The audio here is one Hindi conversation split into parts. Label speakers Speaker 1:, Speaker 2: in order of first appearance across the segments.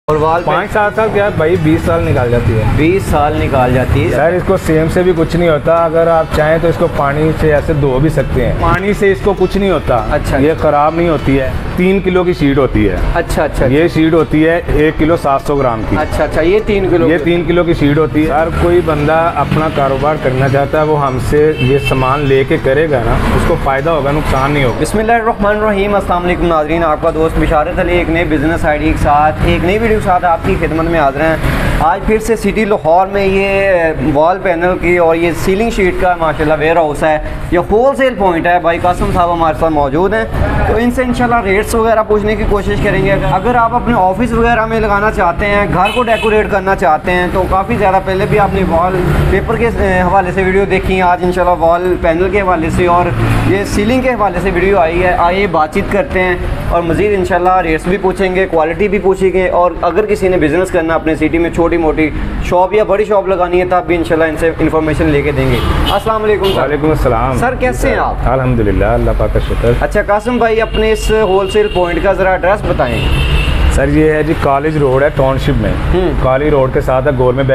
Speaker 1: और वाल
Speaker 2: 5-7 साल क्या भाई 20 साल निकाल जाती है।
Speaker 1: 20 साल निकाल जाती है
Speaker 2: सर। इसको सेम से भी कुछ नहीं होता, अगर आप चाहें तो इसको पानी से ऐसे धो भी सकते हैं। पानी से इसको कुछ नहीं होता।
Speaker 1: अच्छा,
Speaker 2: ये खराब नहीं होती है। 3 किलो की शीट होती है।
Speaker 1: अच्छा।
Speaker 2: ये शीट होती है 1 किलो 700 ग्राम की।
Speaker 1: अच्छा, ये 3 किलो,
Speaker 2: ये 3 किलो की शीट होती है। हर कोई बंदा अपना कारोबार करना चाहता है, वो हमसे ये सामान लेके करेगा ना, उसको फायदा होगा, नुकसान नहीं होगा।
Speaker 1: बिस्मिल्लाहिर्रहमानिर्रहीम। अस्सलाम वालेकुम नाज़रीन, आपका दोस्त बिशारत अली एक नए बिजनेस आइडिया के साथ एक नई वीडियो के साथ आपकी खिदमत में हाज़िर हैं। आज फिर से सिटी लाहौर में ये वॉल पैनल की और ये सीलिंग शीट का माशाल्लाह वेयर हाउस है। ये होल सेल पॉइंट है। भाई कासिम साहब हमारे साथ मौजूद हैं, तो इनसे इंशाल्लाह रेट्स वगैरह पूछने की कोशिश करेंगे। अगर आप अपने ऑफिस वगैरह में लगाना चाहते हैं, घर को डेकोरेट करना चाहते हैं, तो काफ़ी ज़्यादा पहले भी आपने वॉल पेपर के हवाले से वीडियो देखी। आज इंशाल्लाह वॉल पैनल के हवाले से और ये सीलिंग के हवाले से वीडियो आई है। आइए बातचीत करते हैं और मज़ीद इंशाल्लाह रेट्स भी पूछेंगे, क्वालिटी भी पूछेंगे। और अगर किसी ने बिज़नेस करना अपने सिटी में, छोटी मोटी शॉप या बड़ी शॉप लगानी है, तब भी इंशाल्लाह इनसे इन्फॉर्मेशन लेके देंगे। अस्सलाम वालेकुम।
Speaker 2: वालेकुम अस्सलाम
Speaker 1: सर, कैसे हैं आप?
Speaker 2: अल्हम्दुलिल्लाह, अल्लाह पाक का शुक्र।
Speaker 1: अच्छा कासिम भाई, अपने इस होलसेल पॉइंट का ज़रा एड्रेस बताएं।
Speaker 2: सर ये है जी कॉलेज रोड है टाउनशिप में। कॉलेज रोड के साथ है गवर्नमेंट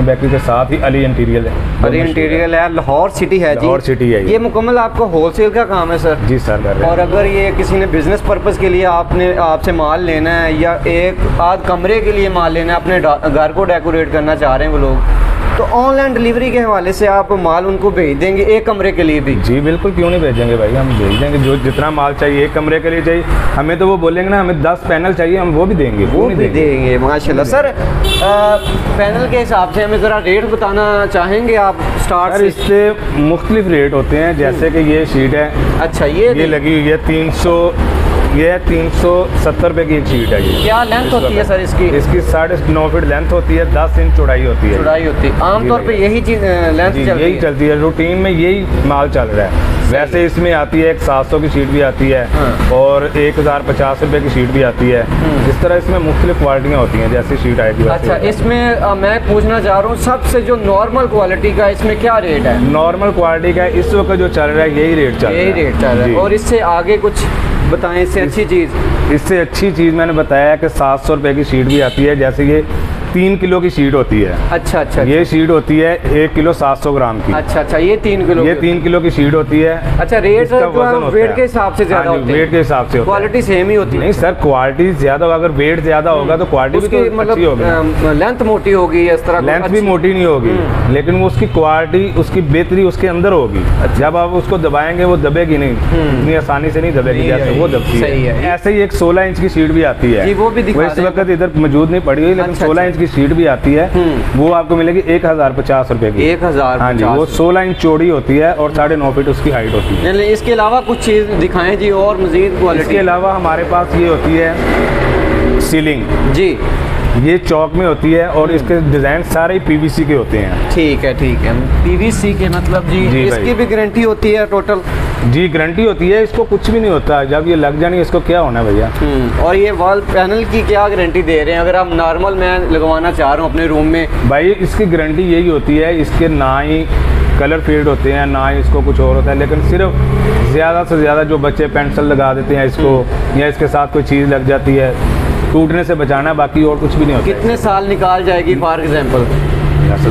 Speaker 2: बेकरी के साथ ही अली इंटीरियर है।
Speaker 1: अली इंटीरियर है, लाहौर सिटी है जी।
Speaker 2: लाहौर सिटी है
Speaker 1: ये मुकम्मल आपका होलसेल का काम है सर?
Speaker 2: जी सर, कर रहे हैं।
Speaker 1: और अगर ये किसी ने बिजनेस पर्पस के लिए आपसे माल लेना है या एक आध कमरे के लिए माल लेना है, अपने घर को डेकोरेट करना चाह रहे हैं वो लोग, तो ऑनलाइन डिलीवरी के हवाले से आप माल उनको भेज देंगे एक कमरे के लिए भी?
Speaker 2: जी बिल्कुल, क्यों नहीं भेजेंगे भाई, हम भेज देंगे। जो जितना माल चाहिए एक कमरे के लिए चाहिए हमें, तो वो बोलेंगे ना हमें 10 पैनल चाहिए, हम वो भी देंगे।
Speaker 1: वो भी देंगे माशाल्लाह। सर पैनल के हिसाब से हमें ज़रा रेट बताना चाहेंगे आप स्टार्ट से?
Speaker 2: इससे मुख्तलिफ रेट होते हैं, जैसे कि ये शीट है।
Speaker 1: अच्छा, ये
Speaker 2: लगी हुई है 370 रुपये की एक शीट है। ये
Speaker 1: क्या लेंथ होती है सर इसकी?
Speaker 2: 9.5 फीट लेंथ होती है, 10 इंच चौड़ाई होती है।
Speaker 1: आमतौर पे यही चीज़ लेंथ
Speaker 2: यही चलती है, रूटीन में यही माल चल रहा है। वैसे इसमें आती है एक 700 की शीट भी आती है और 1050 रुपये की शीट भी आती है। इस तरह इसमें मुख्तलिफ क्वालिटियाँ होती हैं, जैसी शीट आएगी।
Speaker 1: अच्छा, इसमें मैं पूछना चाह रहा हूँ सबसे जो नॉर्मल क्वालिटी का इसमें क्या रेट है?
Speaker 2: नॉर्मल क्वालिटी का इस वक्त जो चल रहा है यही रेट चल रहा है।
Speaker 1: और इससे आगे कुछ बताएं, इससे अच्छी चीज़?
Speaker 2: इससे अच्छी चीज़ मैंने बताया कि 700 रुपये की शीट भी आती है। जैसे ये 3 किलो की शीट होती है।
Speaker 1: अच्छा।
Speaker 2: ये शीट होती है 1 किलो 700 ग्राम की।
Speaker 1: अच्छा, ये 3 किलो,
Speaker 2: ये 3 किलो की शीट होती है।
Speaker 1: अच्छा, रेट वेट के हिसाब से ज़्यादा होते हैं?
Speaker 2: वेट के हिसाब से।
Speaker 1: क्वालिटी सेम ही होती है?
Speaker 2: नहीं सर, क्वालिटी ज़्यादा, अगर वेट ज़्यादा होगा तो क्वालिटी भी अच्छी होगी।
Speaker 1: लेंथ मोटी होगी इस तरह?
Speaker 2: लेंथ भी मोटी नहीं होगी, लेकिन वो उसकी क्वालिटी, उसकी बेहतरी उसके अंदर होगी। जब आप उसको दबाएंगे वो दबेगी नहीं, इतनी आसानी से नहीं दबेगी जैसे वो दबती है। ऐसे ही एक 16 इंच की शीट भी आती है।
Speaker 1: वो भी
Speaker 2: इस वक्त इधर मौजूद नहीं पड़ी हुई, लेकिन 16 इंच की शीट भी आती है। वो आपको मिलेगी 1050 रुपए की।
Speaker 1: 1050?
Speaker 2: हाँ जी, वो 16 इंच चौड़ी होती है और 9.5 फीट उसकी हाइट होती है।
Speaker 1: इसके अलावा कुछ चीज़ दिखाएं जी और मजीद क्वालिटी?
Speaker 2: इसके अलावा हमारे पास ये होती है सीलिंग
Speaker 1: जी।
Speaker 2: ये चौक में होती है और इसके डिज़ाइन सारे पीवीसी के होते हैं।
Speaker 1: ठीक है। पीवीसी के मतलब जी इसकी भी गारंटी होती है टोटल?
Speaker 2: जी गारंटी होती है, इसको कुछ भी नहीं होता। जब ये लग जानी इसको क्या होना है भैया।
Speaker 1: और ये वॉल पैनल की क्या गारंटी दे रहे हैं अगर आप नॉर्मल मैं लगवाना चाह रहा हूँ अपने रूम में?
Speaker 2: भाई इसकी गारंटी यही होती है, इसके ना ही कलर फेड होते हैं ना ही इसको कुछ और होता है, लेकिन सिर्फ ज़्यादा से ज़्यादा जो बच्चे पेंसिल लगा देते हैं इसको, या इसके साथ कोई चीज़ लग जाती है, टूटने से बचाना है, बाकी और कुछ भी नहीं होता।
Speaker 1: कितने साल निकाल जाएगी फॉर एग्जाम्पल?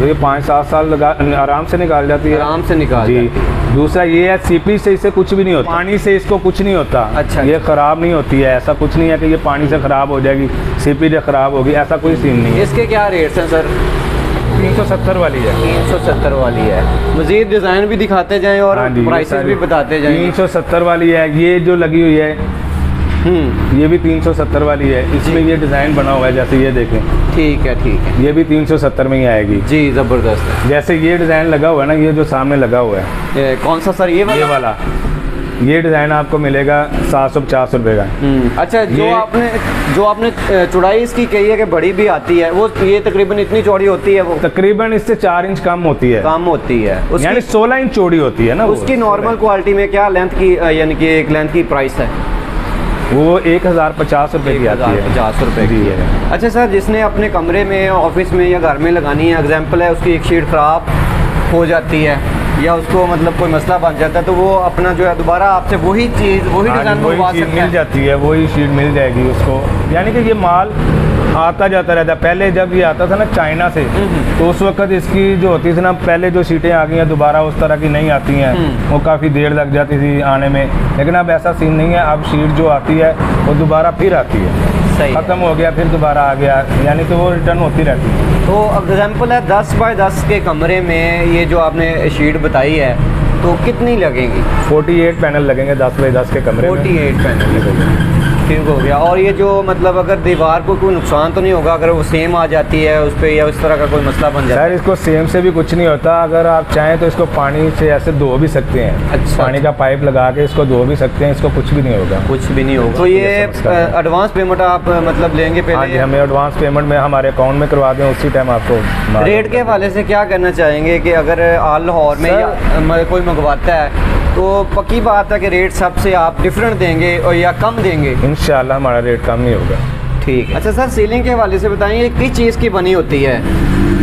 Speaker 2: ये 5-7 साल लगा आराम से निकाल जाती है।
Speaker 1: आराम से निकाल
Speaker 2: जी। दूसरा ये है सीपी से इसे कुछ भी नहीं होता, पानी से इसको कुछ नहीं होता।
Speaker 1: अच्छा,
Speaker 2: ये ख़राब नहीं होती है, ऐसा कुछ नहीं है कि ये पानी से ख़राब हो जाएगी, सीपी से ख़राब होगी, ऐसा कोई सीन नहीं है।
Speaker 1: इसके क्या रेट्स हैं सर?
Speaker 2: 370 वाली है।
Speaker 1: 370 वाली है। मज़ीद डिज़ाइन भी दिखाते जाएं और प्राइसेस भी बताते जाएं।
Speaker 2: 370 वाली है। ये जो लगी हुई है ये भी 370 वाली है। इसमें ये डिज़ाइन बना हुआ है, जैसे ये देखें।
Speaker 1: ठीक है।
Speaker 2: ये भी 370 में ही आएगी जी।
Speaker 1: ज़बरदस्त है।
Speaker 2: जैसे ये डिज़ाइन लगा हुआ है ना, ये जो सामने लगा हुआ है,
Speaker 1: कौन सा सर? ये वाला
Speaker 2: ये डिज़ाइन आपको मिलेगा 750 रुपये का।
Speaker 1: अच्छा, जो आपने चौड़ाई इसकी कही है कि बड़ी भी आती है, वो ये तकरीबन इतनी चौड़ी होती है? वो तकरीबन
Speaker 2: इससे 4 इंच कम होती है। यानी 16 इंच चौड़ी होती है ना।
Speaker 1: उसकी नॉर्मल क्वालिटी में क्या लेंथ की, यानी कि एक लेंथ की प्राइस है?
Speaker 2: वो 1050 रुपये की आती है।
Speaker 1: 50 रुपये की है। अच्छा सर, जिसने अपने कमरे में, ऑफिस में या घर में लगानी है, एग्जाम्पल है उसकी एक शीट ख़राब हो जाती है या उसको मतलब कोई मसला बन जाता है, तो वो अपना जो है दोबारा आपसे वही चीज़, वही डिज़ाइन
Speaker 2: मिल जाती है, वही शीट मिल जाएगी उसको। यानी कि ये माल आता जाता रहता है। पहले जब ये आता था ना चाइना से, तो उस वक्त इसकी जो होती थी ना, पहले जो सीटें आ गई हैं दोबारा उस तरह की नहीं आती हैं, वो काफ़ी देर लग जाती थी आने में। लेकिन अब ऐसा सीन नहीं है, अब सीट जो आती है वो दोबारा फिर आती है।
Speaker 1: सही
Speaker 2: ख़त्म हो गया फिर दोबारा आ गया, यानी कि वो रिटर्न होती रहती है।
Speaker 1: तो एग्जाम्पल है 10 बाय 10 के कमरे में ये जो आपने शीट बताई है तो कितनी लगेंगी?
Speaker 2: 48 पैनल लगेंगे 10 बाई 10 के कमरे में।
Speaker 1: 48 पैनल लगेंगे, ठीक हो गया। और ये जो मतलब अगर दीवार को कोई नुकसान तो नहीं होगा अगर वो सेम आ जाती है उस पर, या उस तरह का कोई मसला बन जाता है?
Speaker 2: सर इसको सेम से भी कुछ नहीं होता, अगर आप चाहें तो इसको पानी से ऐसे धो भी सकते हैं।
Speaker 1: अच्छा,
Speaker 2: पानी का पाइप लगा के इसको धो भी सकते हैं, इसको कुछ भी नहीं होगा।
Speaker 1: कुछ भी नहीं होगा। तो ये एडवांस पेमेंट आप मतलब लेंगे पहले?
Speaker 2: हाँ जी, हमें एडवांस पेमेंट में हमारे अकाउंट में करवा दें, उसी टाइम आपको।
Speaker 1: रेट के हवाले से क्या कहना चाहेंगे कि अगर आल लाहौर में या कोई मंगवाता है तो पक्की बात है कि रेट सबसे आप डिफरेंट देंगे और या कम देंगे?
Speaker 2: इंशाल्लाह हमारा रेट कम नहीं होगा।
Speaker 1: ठीक है। अच्छा सर, सीलिंग के हवाले से बताइए किस चीज़ की बनी होती है?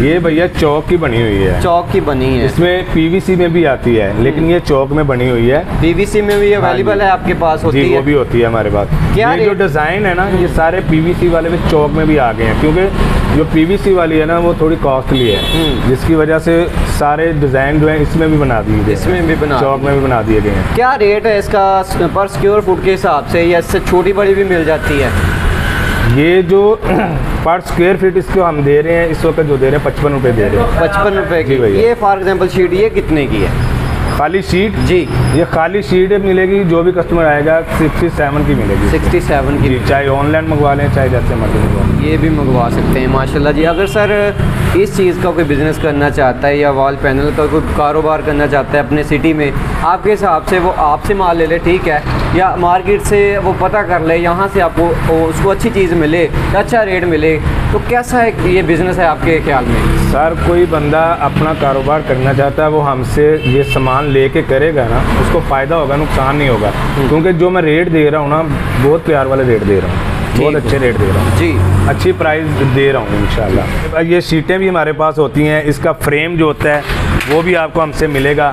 Speaker 2: ये भैया चौक की बनी हुई है।
Speaker 1: चौक की बनी है।
Speaker 2: इसमें पीवीसी में भी आती है, लेकिन ये चौक में बनी हुई है।
Speaker 1: पीवीसी में भी अवेलेबल है आपके पास? होती
Speaker 2: जी,
Speaker 1: है?
Speaker 2: वो भी होती है हमारे पास।
Speaker 1: क्या
Speaker 2: ये जो डिज़ाइन है ना, ये सारे पीवीसी वाले में चौक में भी आ गए हैं, क्योंकि जो पीवीसी वाली है ना वो थोड़ी कॉस्टली है, जिसकी वजह से सारे डिज़ाइन जो है इसमें भी बना दिए गए,
Speaker 1: इसमें भी बना,
Speaker 2: चौक में भी बना दिए गए हैं।
Speaker 1: क्या रेट है इसका पर स्क्वायर फुट के हिसाब से, या इससे छोटी बड़ी भी मिल जाती है?
Speaker 2: ये जो पर स्क्वायर फीट इसको हम दे रहे हैं इस वक्त जो दे रहे हैं 55 रुपये दे रहे हैं।
Speaker 1: 55 रुपये की।
Speaker 2: जी भैया।
Speaker 1: ये फॉर एग्जांपल शीट ये कितने की है?
Speaker 2: खाली शीट?
Speaker 1: जी,
Speaker 2: ये खाली शीट मिलेगी, जो भी कस्टमर आएगा 67 की मिलेगी।
Speaker 1: 67 की।
Speaker 2: चाहे ऑनलाइन मंगवा लें चाहे जैसे मर्जी मंगवा लें।
Speaker 1: ये भी मंगवा सकते हैं माशाल्लाह जी। अगर सर इस चीज़ का कोई बिज़नेस करना चाहता है या वॉल पैनल का कोई कारोबार करना चाहता है अपने सिटी में, आपके हिसाब से वो आपसे माल ले ले, ठीक है, या मार्केट से वो पता कर ले, यहाँ से आपको उसको अच्छी चीज़ मिले, अच्छा रेट मिले, तो कैसा है ये बिज़नेस है आपके ख्याल में?
Speaker 2: सर कोई बंदा अपना कारोबार करना चाहता है वो हमसे ये सामान लेके करेगा ना, उसको फ़ायदा होगा, नुकसान नहीं होगा। क्योंकि जो मैं रेट दे रहा हूँ ना, बहुत प्यार वाले रेट दे रहा हूँ, बहुत अच्छे रेट दे रहा हूँ
Speaker 1: जी,
Speaker 2: अच्छी प्राइस दे रहा हूँ इंशाल्लाह। ये शीटें भी हमारे पास होती हैं, इसका फ्रेम जो होता है वो भी आपको हमसे मिलेगा।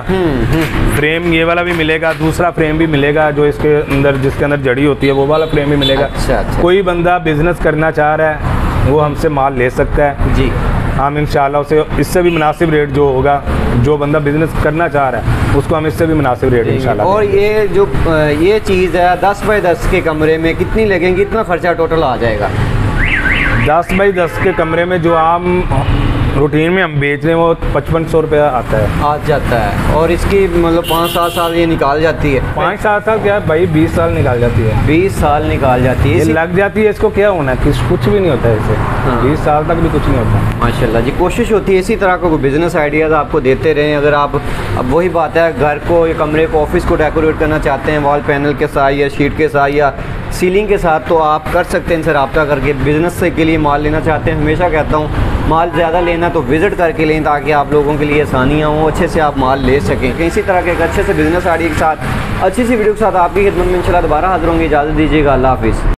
Speaker 2: फ्रेम ये वाला भी मिलेगा, दूसरा फ्रेम भी मिलेगा जो इसके अंदर, जिसके अंदर जड़ी होती है, वो वाला फ्रेम भी मिलेगा।
Speaker 1: अच्छा।
Speaker 2: कोई बंदा बिजनेस करना चाह रहा है वो हमसे माल ले सकता है
Speaker 1: जी।
Speaker 2: हम इंशाल्लाह उसे इससे भी मुनासिब रेट जो होगा, जो बंदा बिजनेस करना चाह रहा है उसको हम इससे भी मुनासिब रेट इंशाल्लाह।
Speaker 1: और ये जो ये चीज़ है 10 बाय 10 के कमरे में कितनी लगेंगी, इतना खर्चा टोटल आ जाएगा?
Speaker 2: 10 बाई 10 के कमरे में जो आम रूटीन में हम बेच रहे हैं वो 5500 रुपया आता है।
Speaker 1: आ जाता है। और इसकी मतलब 5-7 साल ये निकाल जाती है?
Speaker 2: 5-7 साल क्या भाई, 20 साल निकाल जाती है।
Speaker 1: 20 साल निकाल जाती है।
Speaker 2: ये लग जाती है, इसको क्या होना है, कुछ भी नहीं होता है इसे।
Speaker 1: हाँ।
Speaker 2: 20 साल तक भी कुछ नहीं होता।
Speaker 1: माशाल्लाह जी। कोशिश होती है इसी तरह का बिज़नेस आइडियाज़ आपको देते रहें। अगर आप, अब वही बात है, घर को या कमरे को, ऑफिस को डेकोरेट करना चाहते हैं वॉल पैनल के साथ या शीट के साथ या सीलिंग के साथ, तो आप कर सकते हैं इनसे रब्ता करके। बिज़नेस के लिए माल लेना चाहते हैं, हमेशा कहता हूँ माल ज़्यादा लेना तो विज़िट करके लें, ताकि आप लोगों के लिए आसानियाँ हों, अच्छे से आप माल ले सकें। इसी तरह के एक अच्छे से बिज़नेस आइडिया के साथ, अच्छी सी वीडियो के साथ आपकी खिदमत में इंशाल्लाह दोबारा हाज़िर होंगे। इजाज़त दीजिएगा, अल्लाह हाफ़िज़।